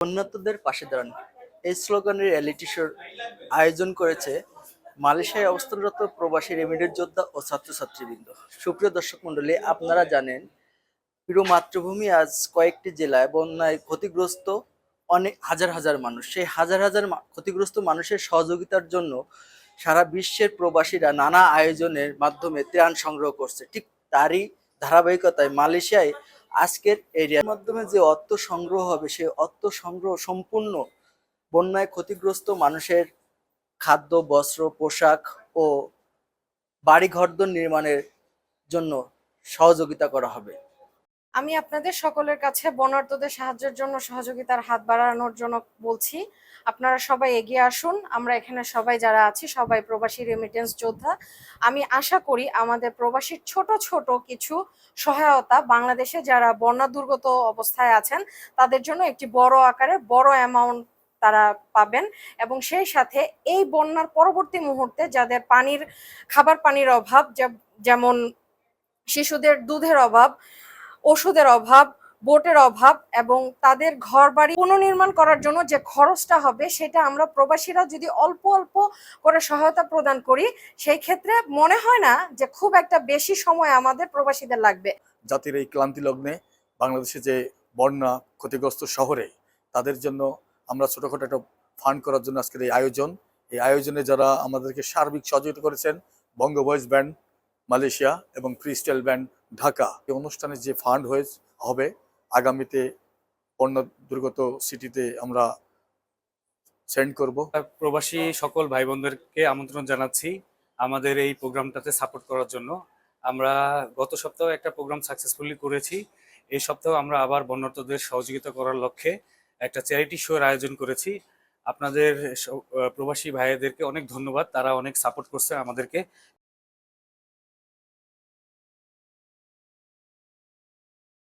উন্নতদের পাশে দাঁড়ান এই স্লোগানের রিয়েলিটি শোর আয়োজন করেছে মালয়েশিয়ায় অবস্থানরত প্রবাসী রেমিডেন্ট যোদ্ধা ও ছাত্রছাত্রীবৃন্দ। সুপ্রিয় দর্শক মণ্ডলী, আপনারা জানেন প্রিয় মাতৃভূমি আজ কয়েকটি জেলায় বন্যায় ক্ষতিগ্রস্ত অনেক হাজার হাজার মানুষ। সেই হাজার হাজার ক্ষতিগ্রস্ত মানুষের সহযোগিতার জন্য সারা বিশ্বের প্রবাসীরা নানা আয়োজনের মাধ্যমে ত্রাণ সংগ্রহ করছে। ঠিক তারই ধারাবাহিকতায় মালয়েশিয়ায় আজকের এরিয়ার মাধ্যমে যে অর্থ সংগ্রহ হবে, সেই অর্থ সংগ্রহ সম্পূর্ণ বন্যায় ক্ষতিগ্রস্ত মানুষের খাদ্য, বস্ত্র, পোশাক ও বাড়িঘরদোর নির্মাণের জন্য সহযোগিতা করা হবে। আমি আপনাদের সকলের কাছে বন্যার্তদের সাহায্যের জন্য সহযোগিতার হাত বাড়ানোর জন্য বলছি, আপনারা সবাই এগিয়ে আসুন। আমরা এখানে সবাই যারা আছি সবাই প্রবাসী রেমিটেন্স যোদ্ধা। আমি আশা করি আমাদের প্রবাসীর ছোট ছোট কিছু সহায়তা বাংলাদেশে যারা বন্যা দুর্গত অবস্থায় আছেন তাদের জন্য একটি বড় আকারে বড় অ্যামাউন্ট তারা পাবেন, এবং সেই সাথে এই বন্যার পরবর্তী মুহূর্তে যাদের খাবার পানির অভাব, যেমন শিশুদের দুধের অভাব, ওষুধের অভাব, বোটের অভাব, এবং তাদের ঘরবাড়ি পুনর্নির্মাণ করার জন্য যে খরচটা হবে সেটা আমরা প্রবাসীরা যদি অল্প অল্প করে সহায়তা প্রদান করি, সেই ক্ষেত্রে মনে হয় না যে খুব একটা বেশি সময় আমাদের প্রবাসীদের লাগবে। জাতির এই ক্লান্তি লগ্নে বাংলাদেশে যে বন্যা ক্ষতিগ্রস্ত শহরে তাদের জন্য আমরা ছোটখাটো একটা ফান্ড করার জন্য আজকের এই আয়োজন। এই আয়োজনে যারা আমাদেরকে সার্বিক সহযোগিতা করেছেন, বঙ্গ ভয়েস ব্যান্ড মালয়েশিয়া এবং ক্রিস্টাল ব্যান্ড ঢাকা। এই অনুষ্ঠানে যে ফান্ড হবে আগামীতে বন্যা দুর্গত সিটিতে আমরা সেন্ড করব। প্রবাসী সকল ভাই বোনদেরকে আমন্ত্রণ জানাচ্ছি আমাদের এই প্রোগ্রামটাতে সাপোর্ট করার জন্য। আমরা গত সপ্তাহে একটা প্রোগ্রাম সাকসেসফুলি করেছি। এই সপ্তাহে আমরা আবার বন্যার্তদের সহযোগিতা করার লক্ষ্যে একটা চ্যারিটি শোর আয়োজন করেছি। আপনাদের প্রবাসী ভাইদেরকে অনেক ধন্যবাদ, তারা অনেক সাপোর্ট করছে আমাদেরকে।